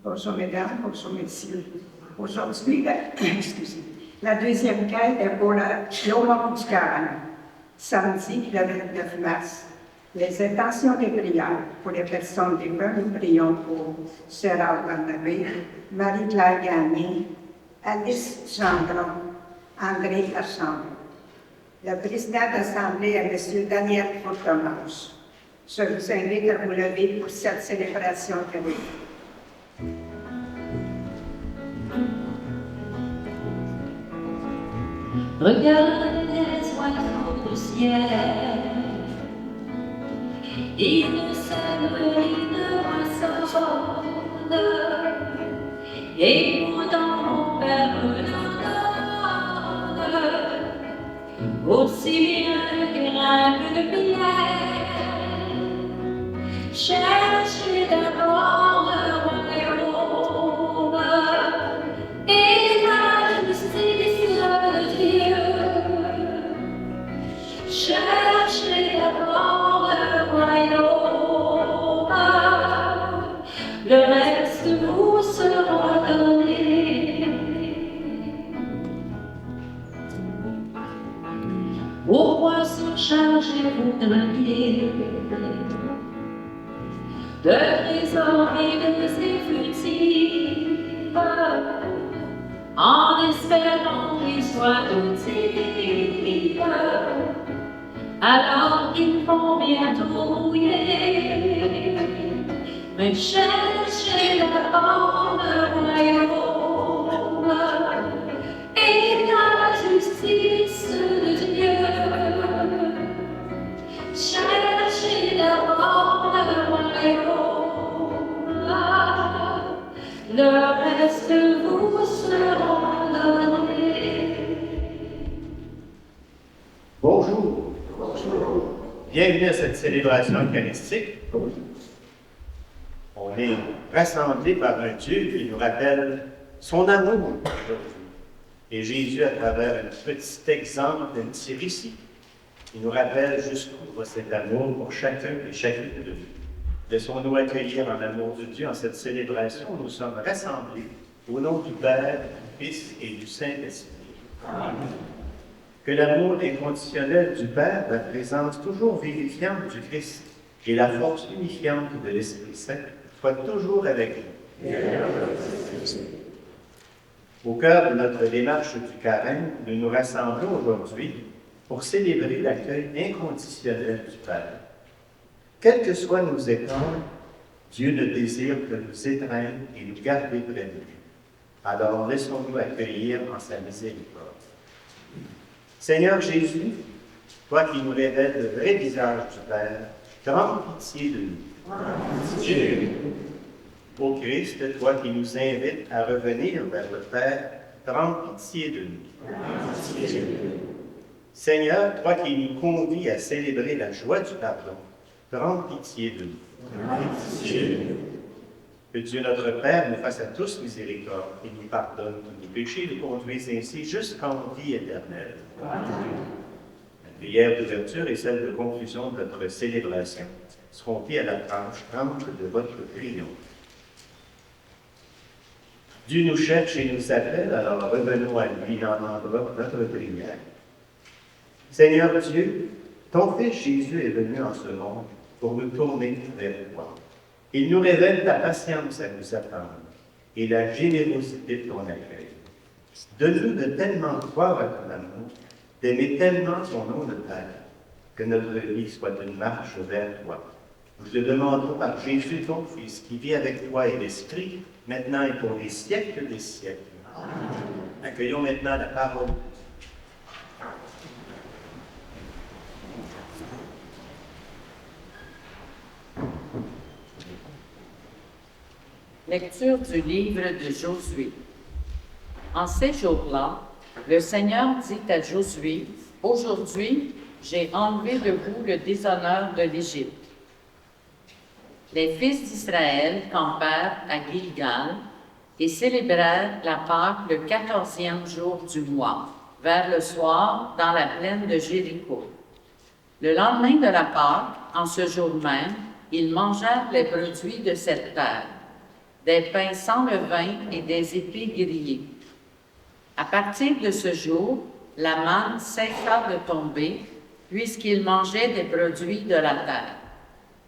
Bonjour mesdames, bonjour messieurs. Aujourd'hui, la deuxième quête est pour l'aumône du carême. Samedi, le 29 mars. Les intentions des prières pour les personnes des veuves, nous prions pour Gérard Barnabé, Marie-Claire Gagné, Alice Gendron, André Lachambre. Le président de l'Assemblée est M. Daniel Courtemanche. Je vous invite à vous lever pour cette célébration commune. Regarde les oiseaux du ciel, ils ne s'aiment, ils ne ressortent, et pourtant mon Père me donne aussi bien que grimpe de pierre. Cherchez d'abord le royaume et la justice de Dieu. Cherchez d'abord le royaume, le reste vous sera donné. Pourquoi surchargez-vous d'inquiétude, de trésors vides et futiles, en espérant qu'ils soient utiles, alors qu'ils vont bientôt mouiller? Mais cherchez d'abord le royaume et la justice de Dieu. Cherchez d'abord le royaume, le reste vous sera donné. Bonjour. Bonjour. Bienvenue à cette célébration eucharistique. On est rassemblés par un Dieu qui nous rappelle son amour aujourd'hui. Et Jésus, à travers un petit exemple, un petit récit, il nous rappelle jusqu'où va cet amour pour chacun et chacune de nous. Laissons-nous accueillir en l'amour de Dieu en cette célébration où nous sommes rassemblés au nom du Père, du Fils et du Saint-Esprit. Amen. Que l'amour inconditionnel du Père, la présence toujours vivifiante du Christ et la force unifiante de l'Esprit Saint soient toujours avec nous. Au cœur de notre démarche du carême, nous nous rassemblons aujourd'hui pour célébrer l'accueil inconditionnel du Père. Quels que soient nos efforts, Dieu ne désire que nous étreindre et nous garder près de lui. Alors laissons-nous accueillir en sa miséricorde. Seigneur Jésus, toi qui nous révèles le vrai visage du Père, prends pitié de nous. Ô Christ, toi qui nous invites à revenir vers le Père, prends pitié de nous. Seigneur, toi qui nous convies à célébrer la joie du pardon, prends pitié de nous. Que Dieu notre Père nous fasse à tous miséricorde et nous pardonne tous nos péchés et nous conduise ainsi jusqu'en vie éternelle. Amen. La prière d'ouverture et celle de conclusion de notre célébration seront pieds à la tranche de votre triomphe. Dieu nous cherche et nous appelle, alors revenons à lui en endroit notre prière. Seigneur Dieu, ton Fils Jésus est venu en ce monde pour nous tourner vers toi. Il nous révèle ta patience à nous attendre et la générosité de ton accueil. Donne-nous de tellement croire à ton amour, d'aimer tellement ton nom de Père, que notre vie soit une marche vers toi. Nous te demandons par Jésus, ton Fils, qui vit avec toi et l'Esprit, maintenant et pour les siècles des siècles. Amen. Accueillons maintenant la parole. Lecture du livre de Josué. En ces jours-là, le Seigneur dit à Josué, « Aujourd'hui, j'ai enlevé de vous le déshonneur de l'Égypte. » Les fils d'Israël campèrent à Gilgal et célébrèrent la Pâque le 14e jour du mois, vers le soir, dans la plaine de Jéricho. Le lendemain de la Pâque, en ce jour même, ils mangèrent les produits de cette terre. des pains sans levain et des épis grillés. À partir de ce jour, la manne cessa de tomber, puisqu'ils mangeaient des produits de la terre.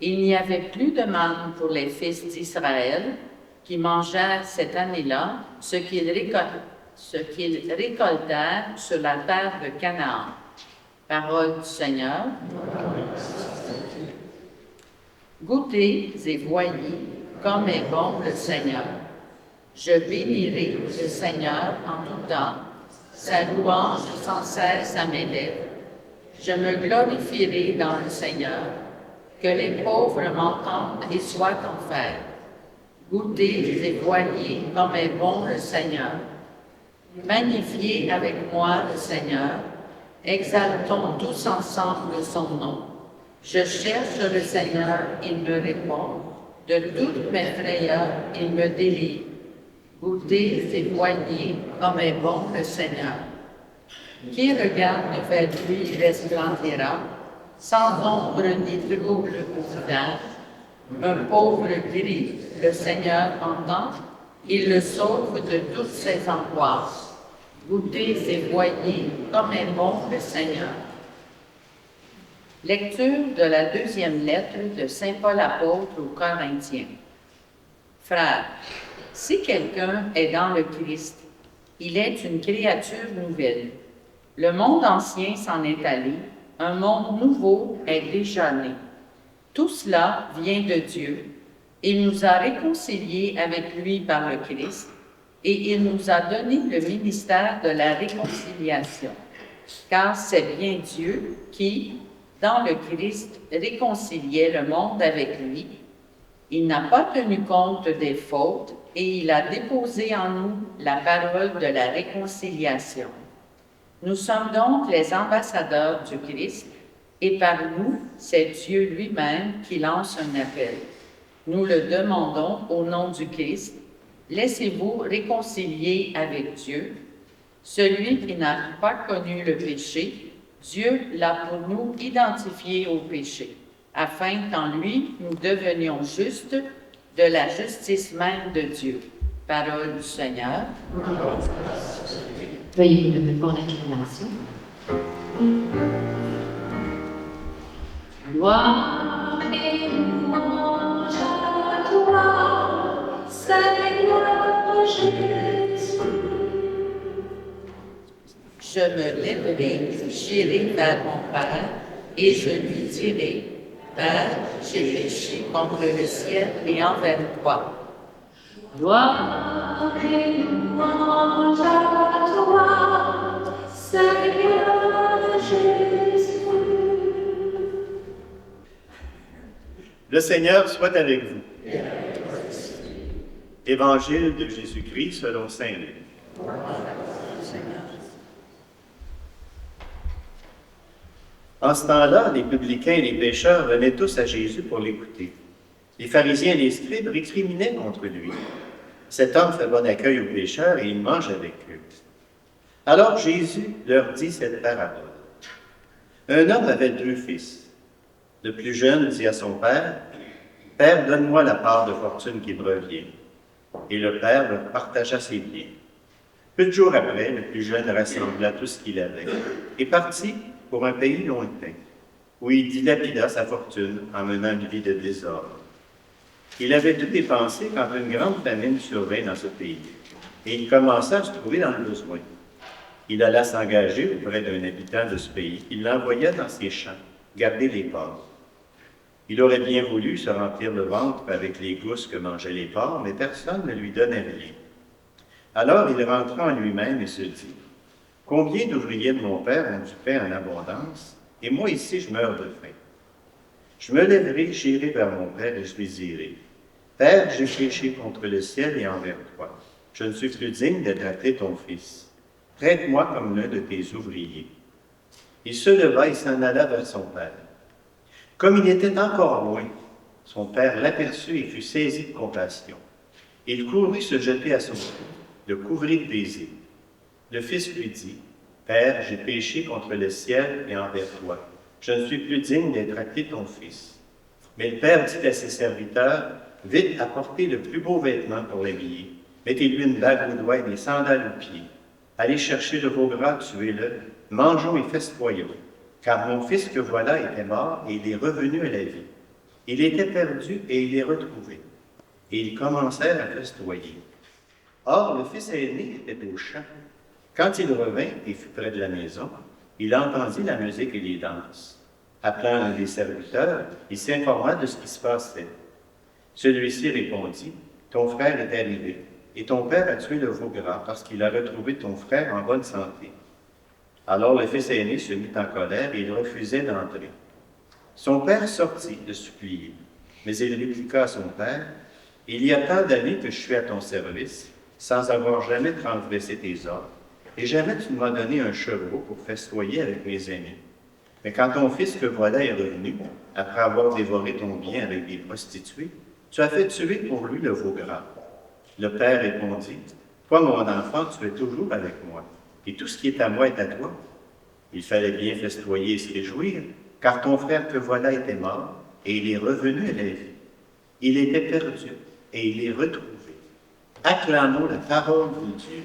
Il n'y avait plus de manne pour les fils d'Israël, qui mangèrent cette année-là ce qu'ils récoltèrent sur la terre de Canaan. Parole du Seigneur. Goûtez et voyez comme est bon le Seigneur. Je bénirai le Seigneur en tout temps, sa louange sans cesse à mes lèvres. Je me glorifierai dans le Seigneur, que les pauvres m'entendent et soient en fête. Goûtez et voyez comme est bon le Seigneur. Magnifiez avec moi le Seigneur, exaltons tous ensemble son nom. Je cherche le Seigneur, il me répond. De toutes mes frayeurs, il me délivre. Goûtez et voyez comme est bon le Seigneur. Qui regarde vers lui resplendira, sans ombre ni trouble au visage. Un pauvre gris, le Seigneur entend, il le sauve de toutes ses angoisses. Goûtez et voyez comme est bon le Seigneur. Lecture de la deuxième lettre de Saint Paul apôtre aux Corinthiens. Frères, si quelqu'un est dans le Christ, il est une créature nouvelle. Le monde ancien s'en est allé, un monde nouveau est déjà né. Tout cela vient de Dieu. Il nous a réconciliés avec lui par le Christ et il nous a donné le ministère de la réconciliation. Car c'est bien Dieu qui, dans le Christ, réconciliait le monde avec lui. Il n'a pas tenu compte des fautes et il a déposé en nous la parole de la réconciliation. Nous sommes donc les ambassadeurs du Christ et par nous, c'est Dieu lui-même qui lance un appel. Nous le demandons au nom du Christ. Laissez-vous réconcilier avec Dieu. Celui qui n'a pas connu le péché, Dieu l'a pour nous identifié au péché, afin qu'en lui, nous devenions justes de la justice même de Dieu. Parole du Seigneur. Veuillez vous lever pour l'acclamation. Gloire et louange à toi, Seigneur Jésus. Je me lèverai, j'irai vers mon Père, et je lui dirai, Père, j'ai péché contre le ciel et envers toi. Gloire et louange à toi, Seigneur Jésus. Le Seigneur soit avec vous. Évangile de Jésus-Christ selon saint Luc. En ce temps-là, les publicains et les pécheurs venaient tous à Jésus pour l'écouter. Les pharisiens et les scribes récriminaient contre lui. Cet homme fait bon accueil aux pécheurs et il mange avec eux. Alors Jésus leur dit cette parabole. Un homme avait 2 fils. Le plus jeune dit à son père, « Père, donne-moi la part de fortune qui me revient. » Et le père leur partagea ses biens. Peu de jours après, le plus jeune rassembla tout ce qu'il avait et partit pour un pays lointain, où il dilapida sa fortune en menant une vie de désordre. Il avait tout dépensé quand une grande famine survint dans ce pays, et il commença à se trouver dans le besoin. Il alla s'engager auprès d'un habitant de ce pays. Il l'envoya dans ses champs, garder les porcs. Il aurait bien voulu se remplir le ventre avec les gousses que mangeaient les porcs, mais personne ne lui donnait rien. Alors il rentra en lui-même et se dit, « Combien d'ouvriers de mon père ont du pain en abondance, et moi ici je meurs de faim. Je me lèverai, j'irai vers mon père et je lui dirai, « Père, j'ai péché contre le ciel et envers toi. Je ne suis plus digne d'être appelé ton fils. Traite-moi comme l'un de tes ouvriers. » Il se leva et s'en alla vers son père. Comme il était encore loin, son père l'aperçut et fut saisi de compassion. Il courut se jeter à son pied, le couvrit de baisers. Le fils lui dit, « Père, j'ai péché contre le ciel et envers toi. Je ne suis plus digne d'être appelé ton fils. » Mais le père dit à ses serviteurs, « vite apportez le plus beau vêtement pour l'habiller. Mettez-lui une bague au doigt et des sandales aux pieds. Allez chercher le veau gras, tuez-le. Mangeons et festoyons. Car mon fils que voilà était mort et il est revenu à la vie. Il était perdu et il est retrouvé. Et ils commencèrent à festoyer. Or, le fils aîné était au champ. Quand il revint et fut près de la maison, il entendit la musique et les danses. Appelant un des serviteurs, il s'informa de ce qui se passait. Celui-ci répondit, « Ton frère est arrivé, et ton père a tué le veau gras parce qu'il a retrouvé ton frère en bonne santé. » Alors le fils aîné se mit en colère et il refusait d'entrer. Son père sortit de supplier, mais il répliqua à son père, « Il y a tant d'années que je suis à ton service, sans avoir jamais transgressé tes ordres, et jamais tu ne m'as donné un chevreau pour festoyer avec mes amis. Mais quand ton fils que voilà est revenu, après avoir dévoré ton bien avec des prostituées, tu as fait tuer pour lui le veau gras. » Le père répondit, « Toi, mon enfant, tu es toujours avec moi, et tout ce qui est à moi est à toi. Il fallait bien festoyer et se réjouir, car ton frère que voilà était mort, et il est revenu à la vie. Il était perdu, et il est retrouvé. » Acclamons la parole de Dieu.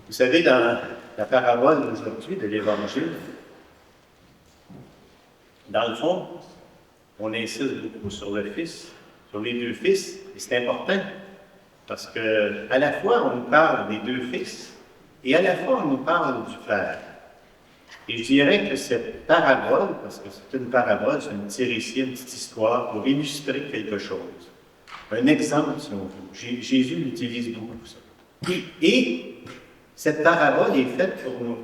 Vous savez, dans la parabole aujourd'hui de l'Évangile, dans le fond, on insiste beaucoup sur le Fils, sur les deux fils, et c'est important, parce que à la fois on nous parle des deux fils, et à la fois on nous parle du Père. Et je dirais que cette parabole, parce que c'est une parabole, c'est un petit récit, une petite histoire pour illustrer quelque chose. Un exemple, si on veut. Jésus l'utilise beaucoup, ça. Et cette parabole est faite pour nous,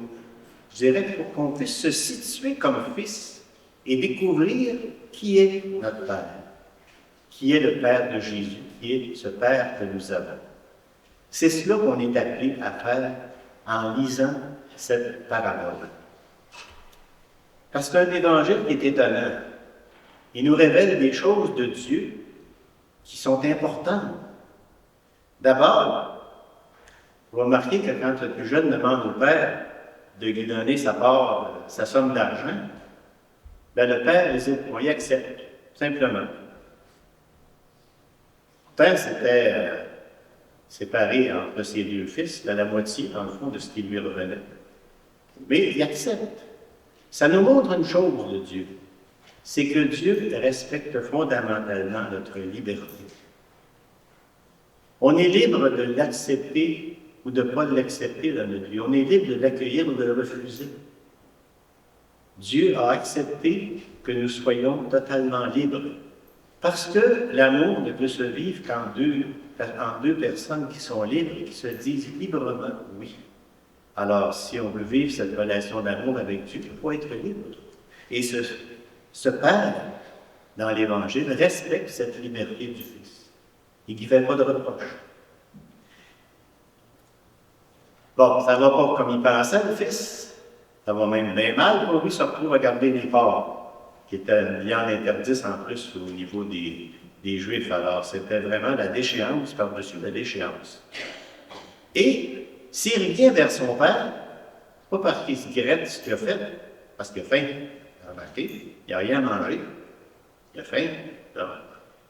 je dirais, pour qu'on puisse se situer comme fils et découvrir qui est notre Père, qui est le Père de Jésus, qui est ce Père que nous avons. C'est cela qu'on est appelé à faire en lisant cette parabole. Parce qu'un évangile qui est étonnant, il nous révèle des choses de Dieu qui sont importantes. D'abord, vous remarquez que quand le plus jeune demande au père de lui donner sa part, sa somme d'argent, ben le père hésite, il accepte, simplement. Pourtant, c'était séparé entre ses deux fils, la moitié, dans le fond, de ce qui lui revenait. Mais il accepte. Ça nous montre une chose de Dieu, c'est que Dieu respecte fondamentalement notre liberté. On est libre de l'accepter ou de ne pas l'accepter dans notre vie. On est libre de l'accueillir ou de le refuser. Dieu a accepté que nous soyons totalement libres, parce que l'amour ne peut se vivre qu'en deux personnes qui sont libres et qui se disent librement oui. Alors, si on veut vivre cette relation d'amour avec Dieu, il faut être libre. Et ce Père, dans l'Évangile, respecte cette liberté du Fils et qui ne fait pas de reproches. Bon, ça ne va pas comme il pensait, le Fils. Ça va même bien mal pour lui, se retrouve à garder les porcs, qui était une viande interdite en plus au niveau des Juifs. Alors, c'était vraiment la déchéance par-dessus la déchéance. Et s'il revient vers son père, pas parce qu'il se regrette ce qu'il a fait, parce qu'il a faim. Vous avez remarqué, il n'a rien à manger. Il a faim.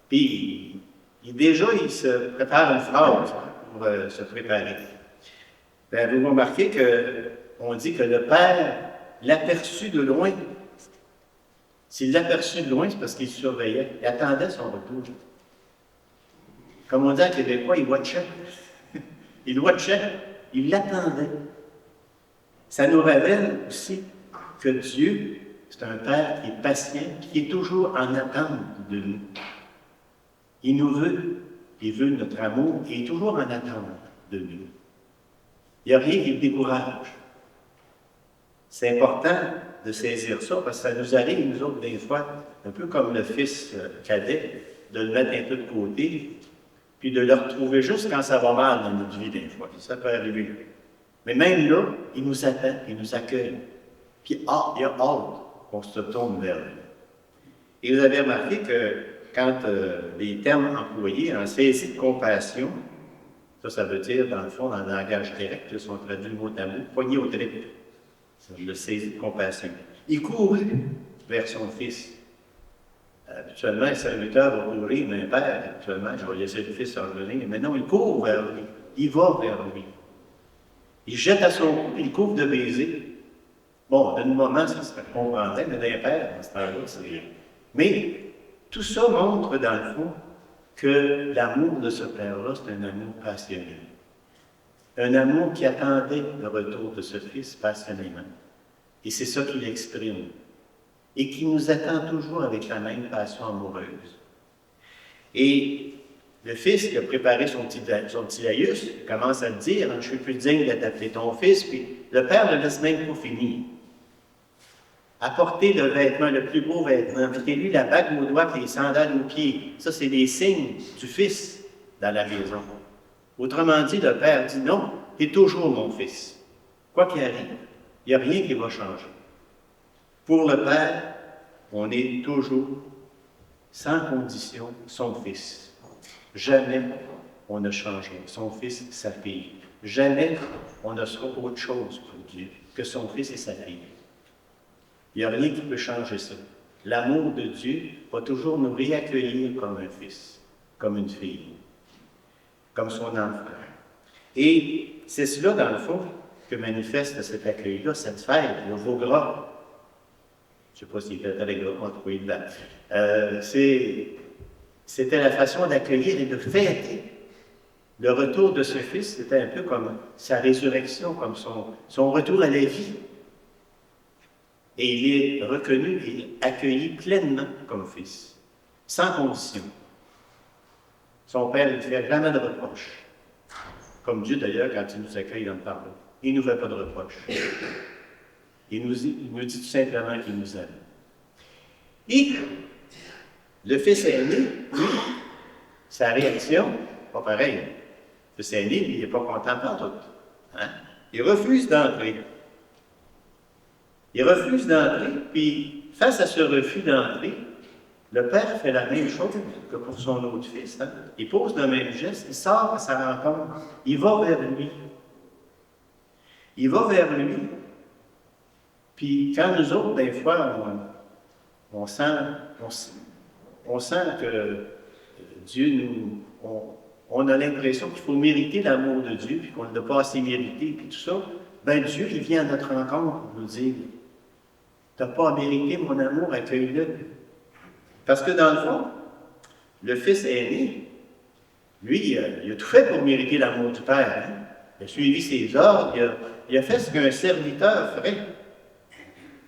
Puis, déjà, il se prépare une phrase pour se préparer. Bien, vous remarquez qu'on dit que le père l'aperçut de loin. S'il l'aperçut de loin, c'est parce qu'il surveillait. Il attendait son retour. Comme on dit en québécois, il watchait. Il watchait. Il l'attendait. Ça nous révèle aussi que Dieu, c'est un Père qui est patient, qui est toujours en attente de nous. Il nous veut, il veut notre amour, il est toujours en attente de nous. Il n'y a rien qui le décourage. C'est important de saisir ça, parce que ça nous arrive, nous autres, des fois, un peu comme le fils cadet, de le mettre un peu de côté, puis de le retrouver juste quand ça va mal dans notre vie, des fois. Ça peut arriver. Mais même là, il nous attend, il nous accueille. Puis, il a hâte qu'on se tourne vers lui. Et vous avez remarqué que quand les termes employés en saisie de compassion, ça veut dire, dans le fond, dans le langage direct, si on traduit le mot d'amour, poigné au trip. C'est le saisie de compassion. Il courut vers son fils. Habituellement, un serviteur va courir d'un père. Habituellement, je vais laisser le fils revenir. Mais non, il court vers lui. Il va vers lui. Il jette à son cou, il couvre de baisers. Bon, d'un moment, ça se comprendrait, mais d'un père, dans ce temps-là, c'est... Mais tout ça montre, dans le fond, que l'amour de ce père-là, c'est un amour passionné. Un amour qui attendait le retour de ce fils passionnément. Et c'est ça qu'il exprime. Et qui nous attend toujours avec la même passion amoureuse. Et le fils qui a préparé son petit laïus, il commence à le dire, je suis plus digne de t'appeler ton fils, puis le père ne laisse même pas finir. Apportez le vêtement, le plus beau vêtement, mettez-lui la bague au doigt et les sandales aux pieds. Ça, c'est des signes du fils dans la maison. Autrement dit, le père dit non, tu es toujours mon fils. Quoi qu'il arrive, il n'y a rien qui va changer. Pour le père, on est toujours, sans condition, son fils. Jamais on ne changera. Son fils, sa fille. Jamais on ne sera autre chose pour Dieu que son fils et sa fille. Il n'y a rien qui peut changer ça. L'amour de Dieu va toujours nous réaccueillir comme un fils, comme une fille, comme son enfant. Et c'est cela, dans le fond, que manifeste cet accueil-là, cette fête, le veau gras. Je ne sais pas s'il était avec le gras, trouvé dedans. C'était la façon d'accueillir et de fêter. Le retour de ce fils, c'était un peu comme sa résurrection, comme son retour à la vie. Et il est reconnu et accueilli pleinement comme fils, sans condition. Son père ne fait jamais de reproches. Comme Dieu d'ailleurs, quand il nous accueille dans le pardon. Il ne nous fait pas de reproches. Il nous dit tout simplement qu'il nous aime. Et le fils aîné, lui, sa réaction, pas pareil. Le fils aîné, lui, il n'est pas content par tout. Hein? Il refuse d'entrer. Il refuse d'entrer, puis face à ce refus d'entrer, le père fait la même chose que pour son autre fils. Hein? Il pose le même geste, il sort à sa rencontre, il va vers lui. Il va vers lui. Puis quand nous autres, des fois, on sent que Dieu on a l'impression qu'il faut mériter l'amour de Dieu, puis qu'on ne l'a pas assez mérité, puis tout ça, bien Dieu, il vient à notre rencontre pour nous dire, tu n'as pas à mériter mon amour, accueille-le. Parce que dans le fond, le fils aîné, lui, il a tout fait pour mériter l'amour du Père. Hein? Il a suivi ses ordres, il a fait ce qu'un serviteur ferait.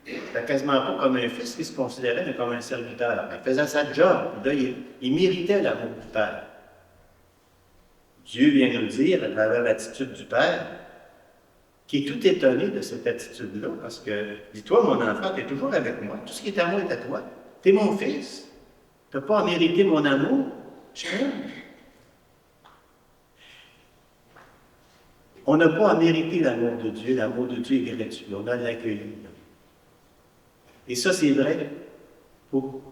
C'était quasiment pas comme un fils qui se considérait, mais comme un serviteur. Il faisait sa job. Là, il méritait l'amour du Père. Dieu vient nous dire, à travers l'attitude du Père, qui est tout étonné de cette attitude-là, parce que, dis-toi, mon enfant, tu es toujours avec moi. Tout ce qui est à moi est à toi. Tu es mon fils. Tu n'as pas à mériter mon amour. Je t'aime. On n'a pas à mériter l'amour de Dieu. L'amour de Dieu est gratuit. On a à l'accueillir. Et ça, c'est vrai pour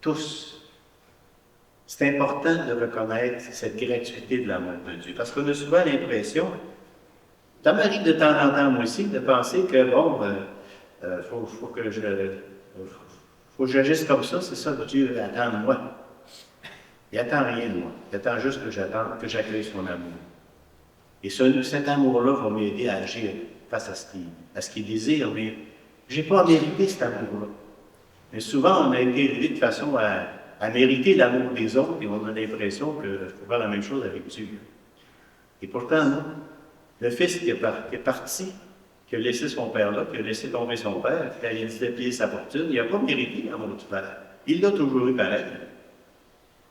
tous. C'est important de reconnaître cette gratuité de l'amour de Dieu. Parce qu'on a souvent l'impression, ça m'arrive de temps en temps, moi aussi, de penser que, bon, faut que j'agisse comme ça, c'est ça que Dieu attend de moi. Il n'attend rien de moi. Il attend juste que j'accueille son amour. Et cet amour-là va m'aider à agir face à ce qu'il désire, mais je n'ai pas à mériter cet amour-là. Mais souvent, on a été élevé de façon à mériter l'amour des autres et on a l'impression qu'il faut faire la même chose avec Dieu. Et pourtant, non. Le fils qui est parti, qui a laissé son père là, qui a laissé tomber son père, qui a déplié sa fortune, il n'a pas mérité l'amour du père. Il l'a toujours eu pareil.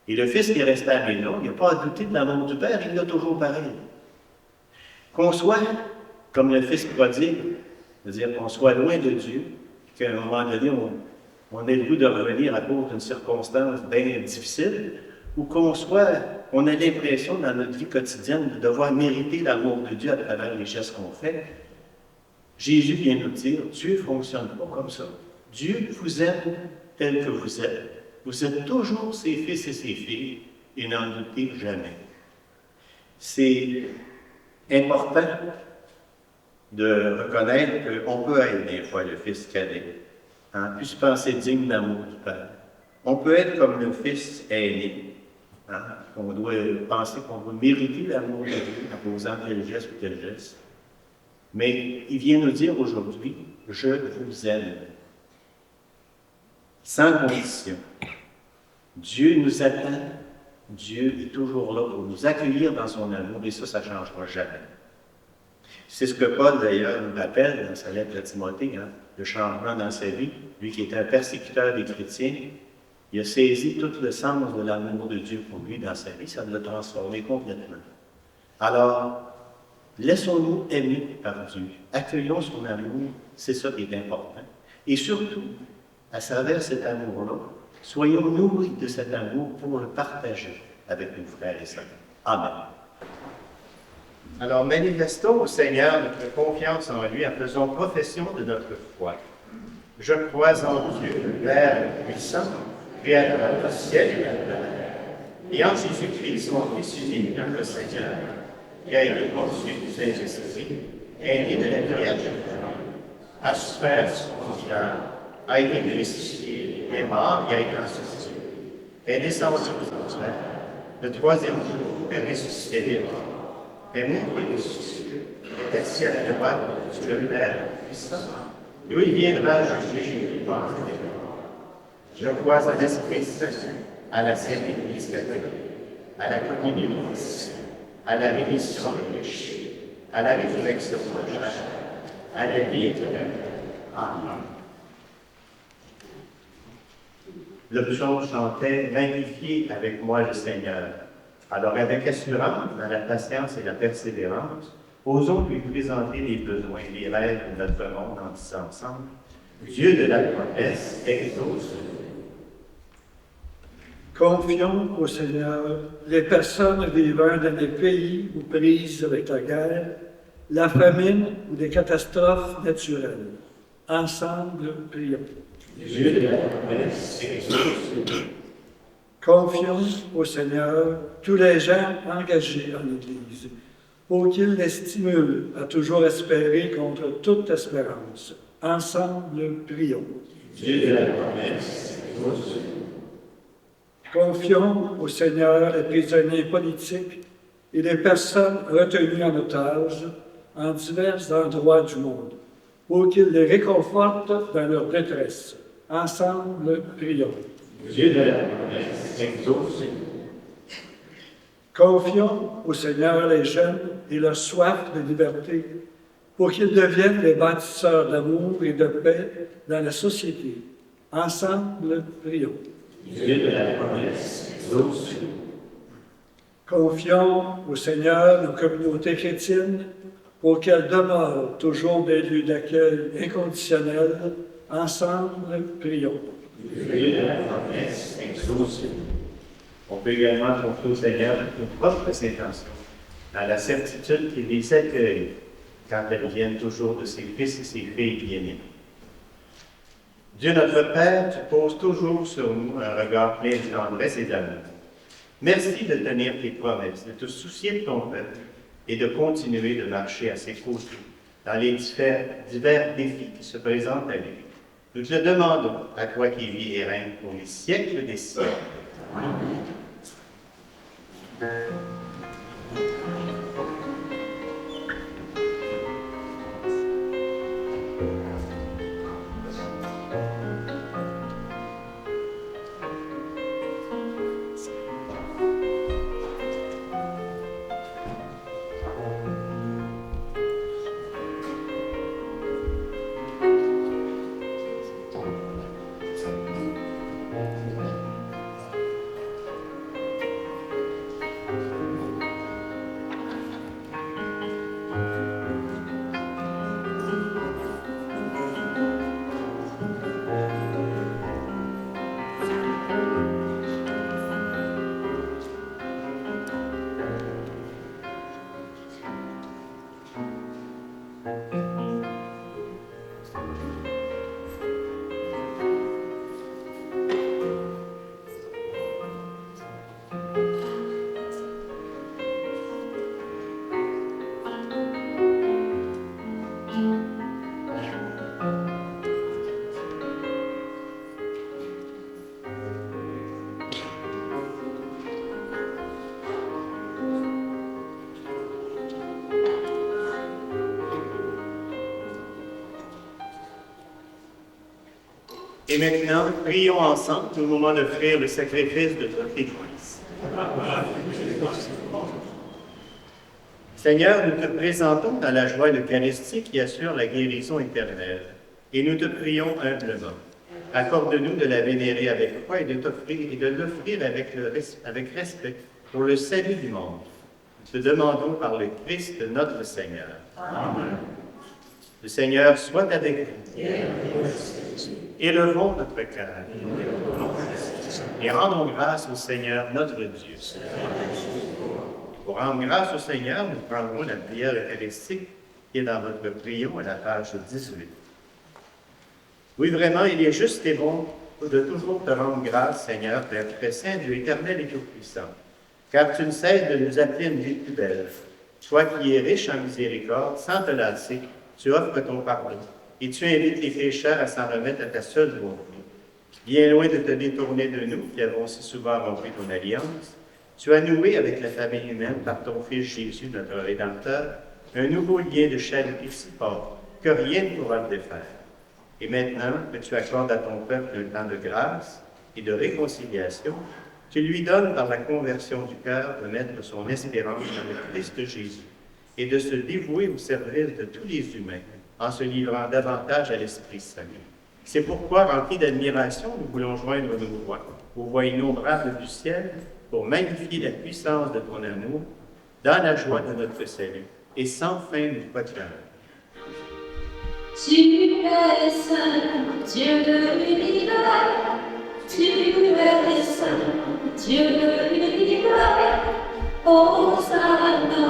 Et le fils qui est resté à la maison, il n'a pas à douter de l'amour du père, il l'a toujours pareil. Qu'on soit comme le fils prodigue, c'est-à-dire qu'on soit loin de Dieu, qu'à un moment donné, on ait le goût de revenir à cause d'une circonstance bien difficile, ou on a l'impression dans notre vie quotidienne de devoir mériter l'amour de Dieu à travers les gestes qu'on fait. Jésus vient nous dire, Dieu ne fonctionne pas comme ça. Dieu vous aime tel que vous êtes. Vous êtes toujours ses fils et ses filles, et n'en doutez jamais. C'est important de reconnaître qu'on peut être des fois le fils cadet, puis se penser digne d'amour du Père. On peut être comme le fils aîné, hein, qu'on doit penser qu'on doit mériter l'amour de Dieu en posant tel geste ou tel geste. Mais il vient nous dire aujourd'hui, je vous aime. Sans condition. Dieu nous attend. Dieu est toujours là pour nous accueillir dans son amour et ça ne changera jamais. C'est ce que Paul, d'ailleurs, nous rappelle dans sa lettre à Timothée, hein, le changement dans sa vie. Lui qui était un persécuteur des chrétiens, il a saisi tout le sens de l'amour de Dieu pour lui dans sa vie, ça l'a transformé complètement. Alors, laissons-nous aimer par Dieu. Accueillons son amour, c'est ça qui est important. Et surtout, à travers cet amour-là, soyons nourris de cet amour pour le partager avec nos frères et sœurs. Amen. Alors, manifestons au Seigneur notre confiance en lui en faisant profession de notre foi. Je crois en Dieu, le Père puissant, Créateur du ciel et de la terre, et en Jésus-Christ, son Fils unique, notre Seigneur, qui a été conçu du Saint-Esprit, est né de la Vierge, a souffert son cœur, a été crucifié, est mort et a été ressuscité, est descendu aux enfers, le troisième jour est ressuscité des morts, est mort et ressuscité, est assis à la droite du Père puissant, d'où il viendra juger les vivants et les morts. Je crois à l'Esprit Saint, à la Sainte Église catholique, à la communion des saints, à la rémission des péchés, à la résurrection de la chair, à la vie éternelle. Amen. Le psaume chantait « Magnifiez avec moi le Seigneur ». Alors, avec assurance, dans la patience et la persévérance, osons lui présenter les besoins, les rêves de notre monde en disant ensemble « Dieu de la promesse, exauce-nous ». Confions au Seigneur les personnes vivant dans des pays aux prises avec la guerre, la famine ou des catastrophes naturelles. Ensemble, prions. Dieu de la promesse, exauce-nous. Confions au Seigneur tous les gens engagés en Église, pour qu'il les stimule à toujours espérer contre toute espérance. Ensemble, prions. Dieu de la promesse, exauce-nous. Confions au Seigneur les prisonniers politiques et les personnes retenues en otage en divers endroits du monde, pour qu'il les réconforte dans leur détresse. Ensemble, prions. Dieu de la promesse, exauce-nous. Confions au Seigneur les jeunes et leur soif de liberté, pour qu'ils deviennent les bâtisseurs d'amour et de paix dans la société. Ensemble, prions. Dieu de la promesse, exauce-nous. Confions au Seigneur nos communautés chrétiennes pour qu'elles demeurent toujours des lieux d'accueil inconditionnels. Ensemble, prions. Dieu de la promesse, exauce-nous. On peut également confier au Seigneur nos propres intentions, dans la certitude qu'il les accueille quand elles viennent toujours de ses fils et ses filles bien-aimés. Dieu notre Père, tu poses toujours sur nous un regard plein de tendresse et d'amour. Merci de tenir tes promesses, de te soucier de ton peuple et de continuer de marcher à ses côtés dans les divers défis qui se présentent à lui. Nous te le demandons, à toi qui vis et règne pour les siècles des siècles. Amen. Et maintenant, prions ensemble au moment d'offrir le sacrifice de notre Église. Seigneur, nous te présentons dans la joie d'Eucharistie qui assure la guérison éternelle. Et nous te prions humblement. Accorde-nous de la vénérer avec foi et de l'offrir avec respect pour le salut du monde. Nous te demandons par le Christ notre Seigneur. Amen. Le Seigneur soit avec nous. Élevons notre cœur. Et rendons grâce au Seigneur notre Dieu. Pour rendre grâce au Seigneur, nous prendrons la prière eucharistique qui est dans votre prion à la page 18. Oui, vraiment, il est juste et bon de toujours te rendre grâce, Seigneur, Père très saint, Dieu éternel et tout-puissant, car tu ne cesses de nous appeler une vie plus belle. Toi qui es riche en miséricorde, sans te lasser, tu offres ton pardon, et tu invites les pécheurs à s'en remettre à ta seule volonté. Bien loin de te détourner de nous, qui avons si souvent rompu ton alliance, tu as noué avec la famille humaine par ton Fils Jésus, notre Rédempteur, un nouveau lien de charité si fort que rien ne pourra le défaire. Et maintenant que tu accordes à ton peuple un temps de grâce et de réconciliation, tu lui donnes par la conversion du cœur de mettre son espérance dans le Christ Jésus et de se dévouer au service de tous les humains en se livrant davantage à l'Esprit Saint. C'est pourquoi, remplis d'admiration, nous voulons joindre nos voix aux voix innombrables du ciel pour magnifier la puissance de ton amour dans la joie de notre salut et sans fin nous proclamer. Tu es saint, Dieu de l'univers. Tu es saint, Dieu de l'univers. Hosanna,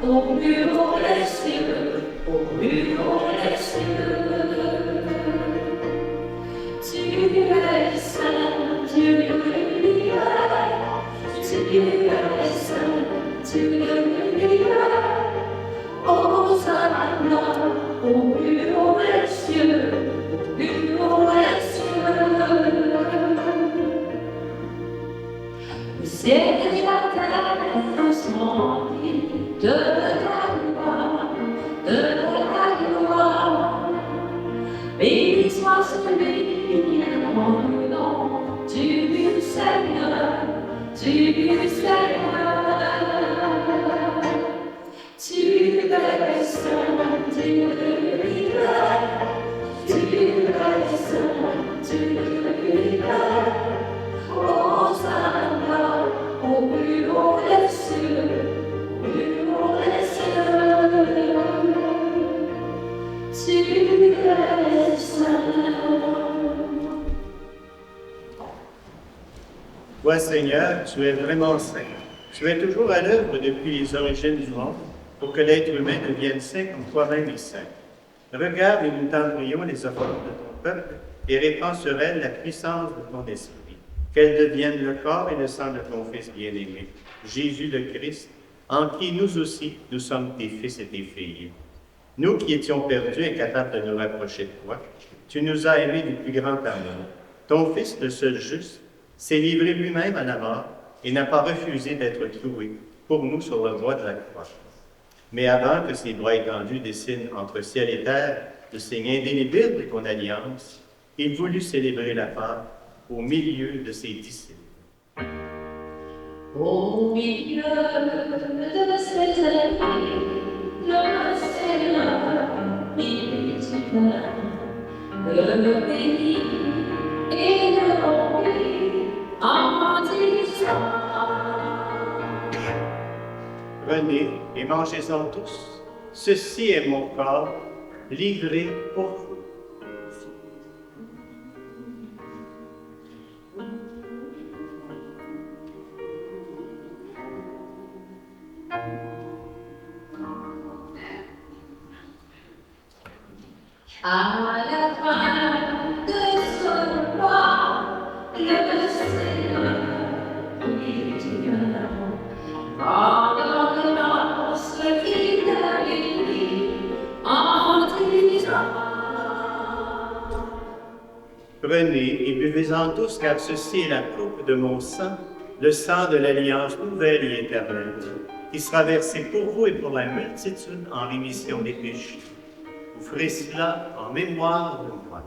au plus haut des cieux, au plus haut des cieux. Tu es saint, Dieu de l'univers. Tu es saint, Dieu de l'univers. Hosanna, au plus haut des cieux, au plus haut des cieux. Le ciel et la terre sont remplis de ta gloire, de ta gloire. Béni soit celui qui est dans le nom du Seigneur, du Seigneur. Tu es saint, Dieu de l'univers. Tu es saint, Dieu de l'univers. Hosanna, au plus haut des cieux, au plus haut des cieux. Tu es saint. Toi, Seigneur, tu es vraiment saint. Tu es toujours à l'œuvre depuis les origines du monde pour que l'être humain devienne saint comme toi-même es saint. Regarde et nous t'en prions les offrandes de ton peuple et répands sur elles la puissance de ton esprit, qu'elles deviennent le corps et le sang de ton Fils bien-aimé, Jésus le Christ, en qui nous aussi nous sommes tes fils et tes filles. Nous qui étions perdus, incapables de nous rapprocher de toi, tu nous as aimés du plus grand amour. Ton Fils, le seul juste, s'est livré lui-même à la mort et n'a pas refusé d'être cloué pour nous sur le bois de la croix. Mais avant que ses bras étendus dessinent entre ciel et terre le signe indélébile de ton alliance, il voulut célébrer la Pâque au milieu de ses disciples. Au milieu de cette année, le Seigneur, il le bénit et le remplit en disant: Prenez et mangez-en tous. Ceci est mon corps livré pour vous. À la fin de ce repas, le Seigneur, il dira: pardonne-moi ce qu'il a dit en disant. Prenez et buvez-en tous, car ceci est la coupe de mon sang, le sang de l'alliance nouvelle et éternelle, qui sera versé pour vous et pour la multitude en rémission des péchés. Vous ferez cela en mémoire de moi.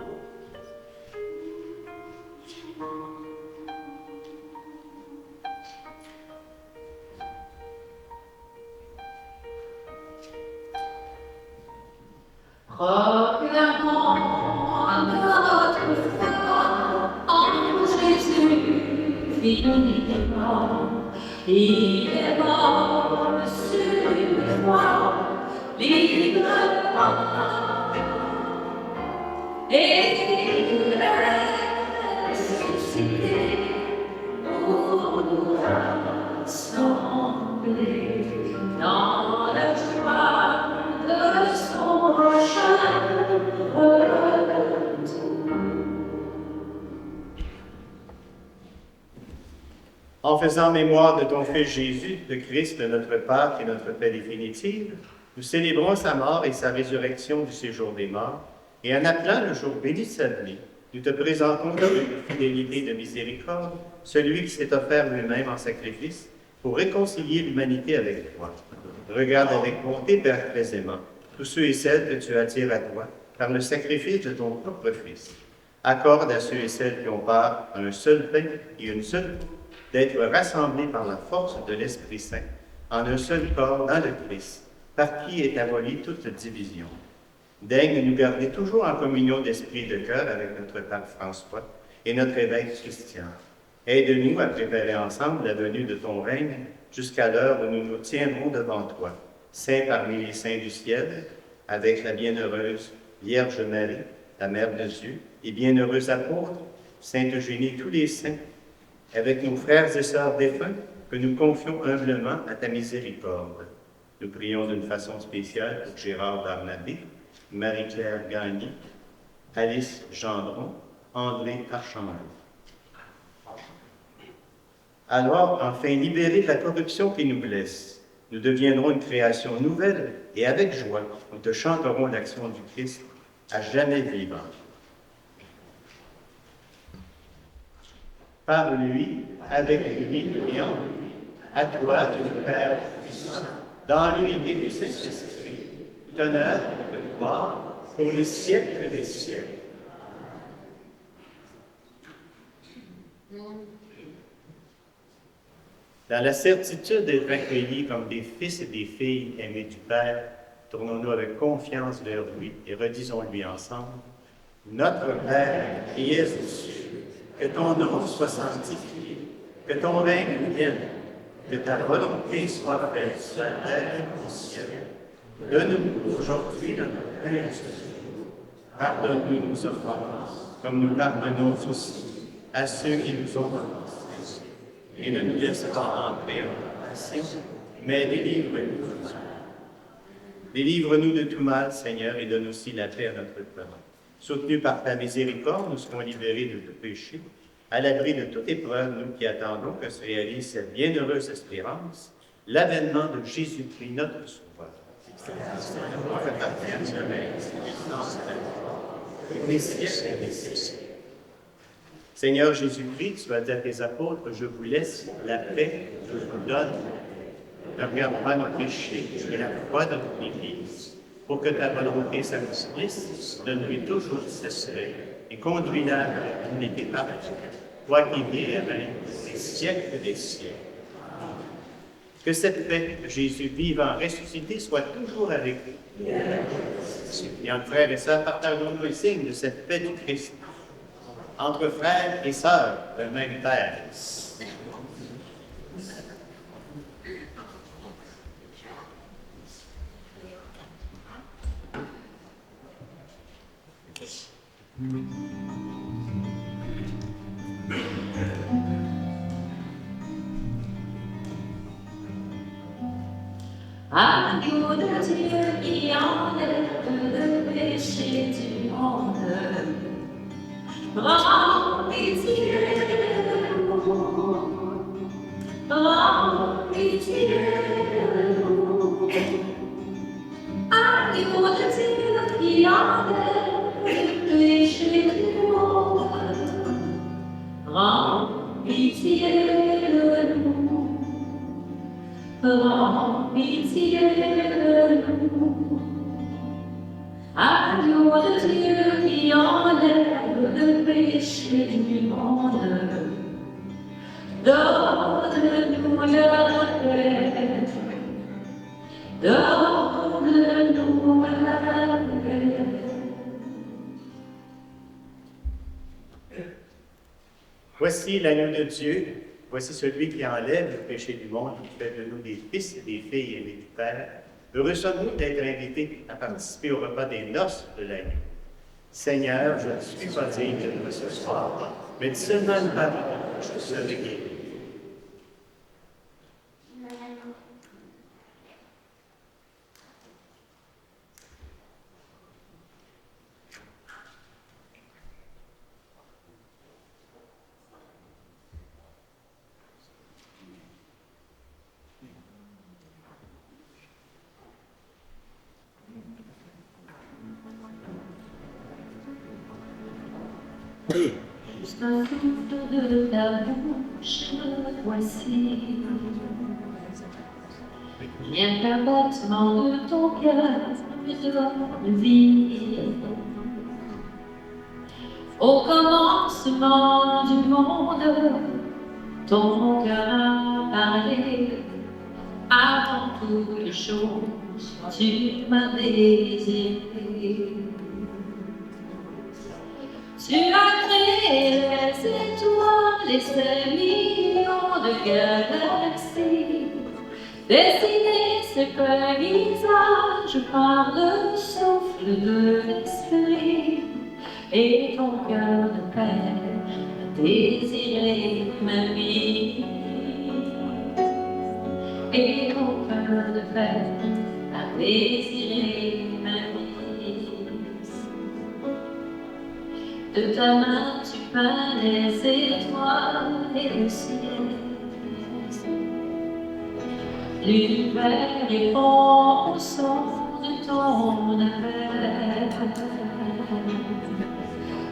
Proclamons notre foi en Jésus vivant. Il est mort sur une croix, librement. Et il est ressuscité pour nous rassembler dans la joie de son prochain retour. En faisant mémoire de ton Fils Jésus, le Christ, notre Pâque et notre paix définitive, nous célébrons sa mort et sa résurrection du séjour des morts, et en appelant le jour béni de sa vie, nous te présentons avec fidélité et de miséricorde celui qui s'est offert lui-même en sacrifice pour réconcilier l'humanité avec toi. Regarde avec bonté, Père très aimant, tous ceux et celles que tu attires à toi par le sacrifice de ton propre Fils. Accorde à ceux et celles qui ont part à un seul pain et une seule coupe d'être rassemblés par la force de l'Esprit Saint en un seul corps dans le Christ, par qui est abolie toute division. Daigne nous garder toujours en communion d'esprit et de cœur avec notre pape François et notre évêque Christian. Aide-nous à préparer ensemble la venue de ton règne jusqu'à l'heure où nous nous tiendrons devant toi, saints parmi les saints du ciel, avec la bienheureuse Vierge Marie, la Mère de Dieu, et bienheureux apôtres, Sainte Eugénie, tous les saints, avec nos frères et sœurs défunts, que nous confions humblement à ta miséricorde. Nous prions d'une façon spéciale pour Gérard Barnabé, Marie-Claire Gagné, Alice Gendron, André Archambault. Alors, enfin libérés de la corruption qui nous blesse, nous deviendrons une création nouvelle et avec joie, nous te chanterons l'action du Christ à jamais vivant. Par lui, avec lui et en lui, à toi, Dieu Père puissant, dans l'unité du Saint-Esprit, honneur et gloire pour les siècles des siècles. Dans la certitude d'être accueillis comme des fils et des filles aimés du Père, tournons-nous avec confiance vers lui et redisons-lui ensemble: Notre Père qui es aux cieux, que ton nom soit sanctifié, que ton règne vienne, que ta volonté soit faite sur la terre et au ciel. Donne-nous aujourd'hui notre pain quotidien. Pardonne-nous nos offenses, comme nous pardonnons aussi à ceux qui nous ont offensés. Et ne nous laisse pas entrer en tentation, mais délivre-nous du mal. Délivre-nous de tout mal, Seigneur, et donne aussi la paix à notre cœur. Soutenus par ta miséricorde, nous serons libérés de tout péché, à l'abri de toute épreuve, nous qui attendons que se réalise cette bienheureuse espérance, l'avènement de Jésus-Christ, notre Sauveur. Seigneur Jésus-Christ, tu as dit à tes apôtres: je vous laisse la paix, je vous donne. Ne regarde pas nos péchés et la foi de notre Église, pour que ta volonté s'accomplisse, donne-lui toujours cesser et conduis-la à l'unité parfaite, toi qui vis et règnes des siècles des siècles. Que cette paix de Jésus vivant, ressuscité, soit toujours avec nous. Bien, frères et sœurs, partageons-nous le signe de cette paix du Christ. Entre frères et sœurs, le même Père. Agneau de Dieu qui enlève le péché du monde, prends pitié de nous, prends pitié de nous. Agneau de Dieu qui enlève le péché du monde, prends pitié de nous. Prends pitié de nous. Agneau de Dieu qui enlève le péché du monde, donne-nous la paix, donne-nous la paix. Voici l'agneau de Dieu, voici celui qui enlève le péché du monde et qui fait de nous des fils et des filles aimés du Père. Heureux sommes-nous d'être invités à participer au repas des noces de l'agneau. Seigneur, je ne suis pas digne de recevoir, mais dis seulement une parole, je serai guéri. Juste un souffle de ta bouche, voici. Rien qu'un battement de ton cœur me donne vie. Au commencement du monde, ton cœur a parlé. Avant toutes les choses, tu m'as désiré. Tu as créé les étoiles et ces millions de galaxies, dessiné ce paysage par le souffle de l'esprit, et ton cœur de père a désiré ma vie. Et ton cœur de père a désiré ma vie. De ta main tu peins les étoiles et le ciel. L'univers répond au son de ton appel.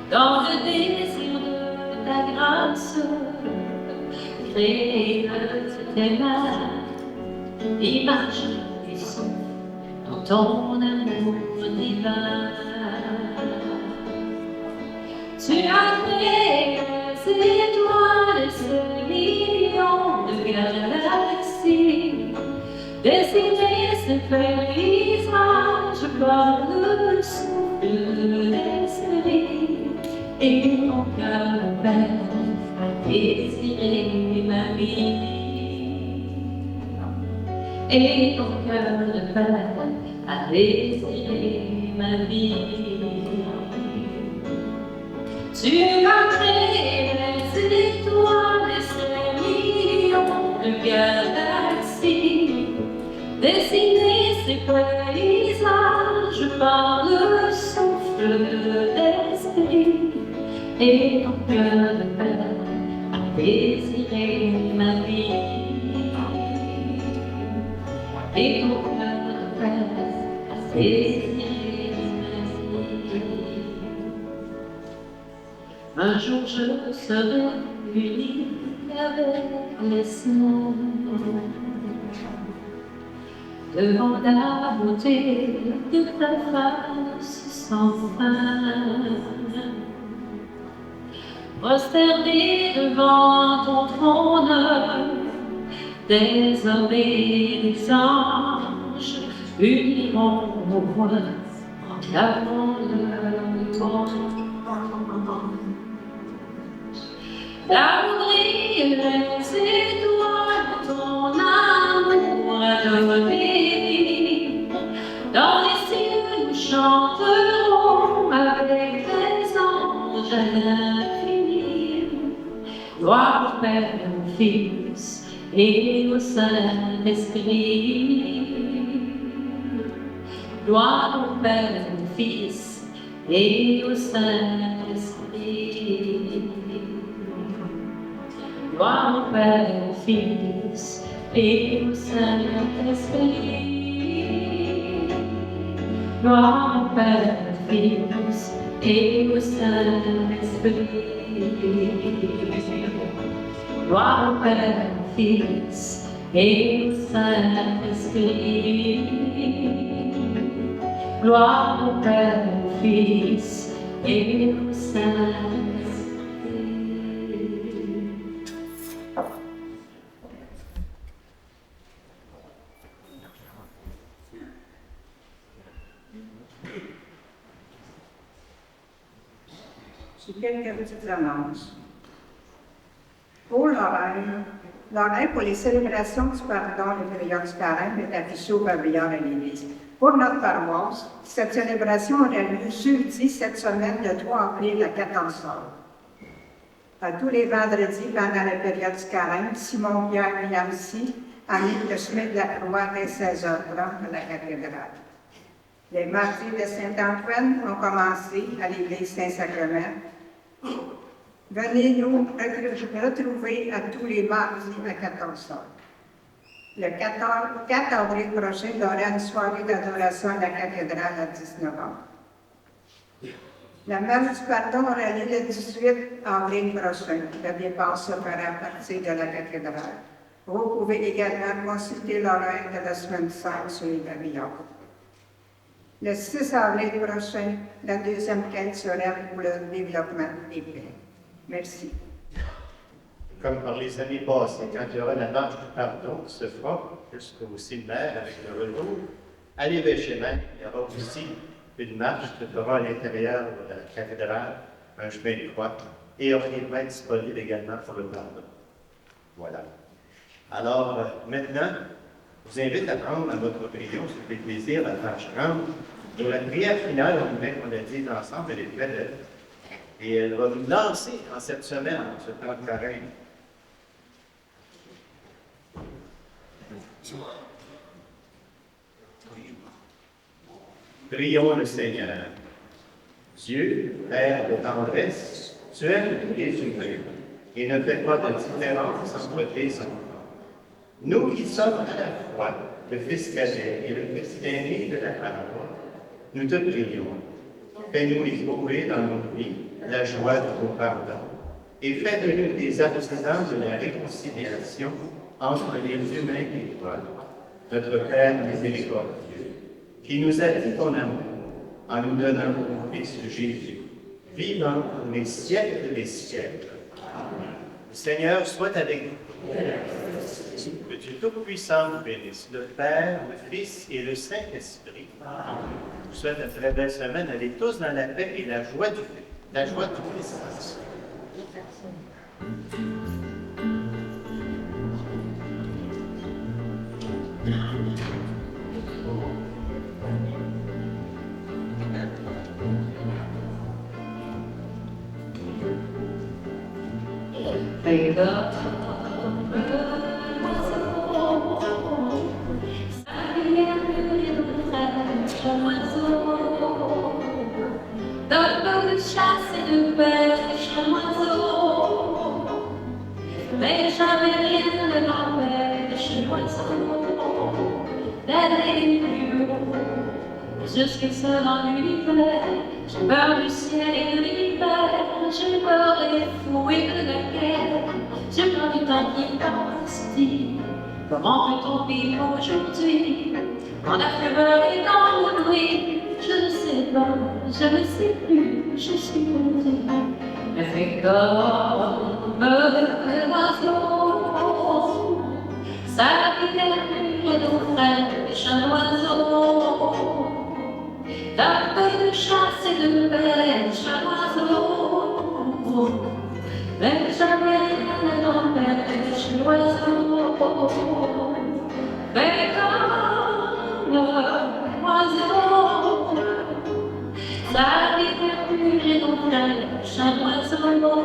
Dans le désir de ta grâce, créée de tes mains, image et souffle dans ton amour divin. Tu as créé les étoiles et ces millions de galaxies, dessiné ce paysage par le souffle de l'esprit, et mon cœur père a désiré ma vie. Et ton cœur de père a désiré ma vie. Tu as créé les étoiles et ces millions de galaxies, dessiné ces paysages par le souffle de l'esprit, et ton cœur de père a désiré ma vie. Et ton cœur de père a désiré ma vie. Un jour je serai unie avec les saints, devant la beauté de ta face sans fin, prosterné devant ton trône, des hommes et des anges uniront nos voix en clamant leur louange. Là où brillent les étoiles de ton amour adoré, dans les cieux nous chanterons avec les anges à l'infini. Gloire au Père, au Fils et au Saint-Esprit. Gloire au Père, au Fils et au Saint-Esprit. Gloire au Père, au Fils et au Saint-Esprit. Gloire au Père, au Fils et au Saint-Esprit. Gloire au Père, au Fils et au Saint-Esprit. Gloire au Père, au Fils et au Saint-Esprit. J'ai quelques petites annonces. L'horaire pour les célébrations du pardon et du du carême est affiché au pavillon à l'Église. Pour notre paroisse, cette célébration aura lieu jeudi cette semaine, le 3 avril à 14 h. À tous les vendredis, pendant la période du carême, Simon-Pierre Miamsi anime le chemin de la croix dès 16h30 à la cathédrale. Les mardis de Saint-Antoine ont commencé à l'église Saint-Sacrement. Venez nous retrouver à tous les mardis à 14 h. Le 4 avril prochain, il y aura une soirée d'adoration à la cathédrale à 19 h. La messe du pardon aura lieu le 18 avril prochain. Le départ se fera à partir de la cathédrale. Vous pouvez également consulter l'horaire de la semaine sainte sur les pavillons. Le 6 avril prochain, la deuxième quête sera pour le développement des pays. Merci. Comme par les années passées, quand il y aura la marche du pardon qui se fera jusqu'au séminaire avec le retour, à l'évêché même, il y aura aussi une marche qui se fera à l'intérieur de la cathédrale, un chemin de croix, et on est disponible également pour le pardon. Voilà. Alors, maintenant, je vous invite à prendre à votre prière, ça fait plaisir, la page 30. Pour la prière finale, on l'a dit ensemble, elle est très belle. Et elle va nous lancer en cette semaine, ce temps de carême. Prions le Seigneur. Dieu, Père de tendresse, tu aimes les humains et ne fais pas de différence entre tes enfants. Nous qui sommes à la fois le Fils cadet et le Fils aîné de la parole, nous te prions. Fais-nous éprouver dans nos vies la joie de ton pardon et fais de nous des artisans de la réconciliation entre les humains et toi, notre Père miséricordieux, qui nous a dit ton amour en nous donnant ton Fils Jésus, vivant pour les siècles des siècles. Amen. Le Seigneur soit avec vous. Que Dieu Tout-Puissant vous bénisse, le Père, le Fils et le Saint-Esprit. Je vous souhaite une très belle semaine. Allez tous dans la paix et la joie du Christ. De chasse et de pêche un oiseau, mais jamais rien ne m'empêche l'oiseau d'aller plus haut. Je suis seul en l'univers, j'ai peur du ciel et de l'hiver, j'ai peur des fous et de la guerre, j'ai peur du temps qui passe. Comment peut-on vivre aujourd'hui en afflueur et dans le bruit? Je ne sais pas, je ne sais plus, je suis perdue. Mais c'est comme l'oiseau, sa vie est nous fraîche, un oiseau. D'un peu de chasse et de pêche, un oiseau. Mais jamais rien n'empêche l'oiseau. Mais comme l'oiseau, sa vie est nous fraîche, un oiseau.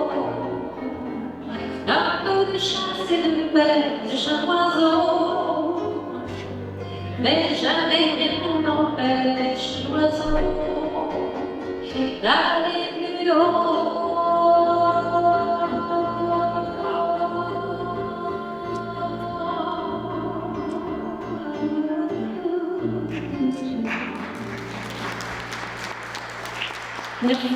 Un peu de chasse et de pêche, un oiseau. Mais jamais rien n'empêche l'oiseau d'aller plus haut. Merci.